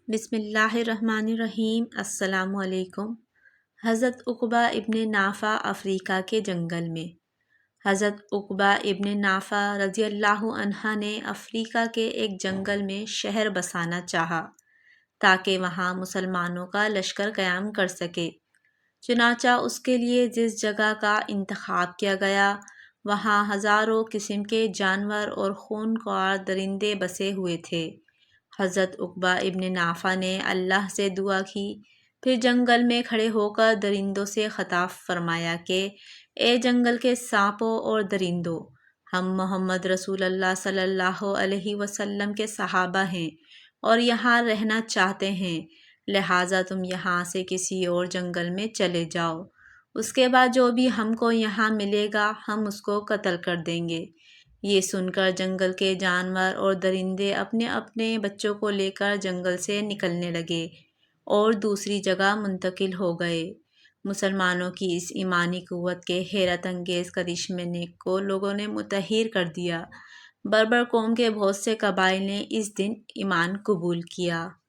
بسم اللہ الرحمن الرحیم۔ السلام علیکم۔ حضرت عقبہ ابن نافع افریقہ کے جنگل میں۔ حضرت عقبہ ابن نافع رضی اللہ عنہ نے افریقہ کے ایک جنگل میں شہر بسانا چاہا تاکہ وہاں مسلمانوں کا لشکر قیام کر سکے۔ چنانچہ اس کے لیے جس جگہ کا انتخاب کیا گیا وہاں ہزاروں قسم کے جانور اور خونخوار درندے بسے ہوئے تھے۔ حضرت عقبہ ابن نافع نے اللہ سے دعا کی، پھر جنگل میں کھڑے ہو کر درندوں سے خطاب فرمایا کہ اے جنگل کے سانپوں اور درندوں، ہم محمد رسول اللہ صلی اللہ علیہ وسلم کے صحابہ ہیں اور یہاں رہنا چاہتے ہیں، لہٰذا تم یہاں سے کسی اور جنگل میں چلے جاؤ، اس کے بعد جو بھی ہم کو یہاں ملے گا ہم اس کو قتل کر دیں گے۔ یہ سن کر جنگل کے جانور اور درندے اپنے اپنے بچوں کو لے کر جنگل سے نکلنے لگے اور دوسری جگہ منتقل ہو گئے۔ مسلمانوں کی اس ایمانی قوت کے حیرت انگیز کرشمے کو لوگوں نے متحر کر دیا۔ بربر قوم کے بہت سے قبائل نے اس دن ایمان قبول کیا۔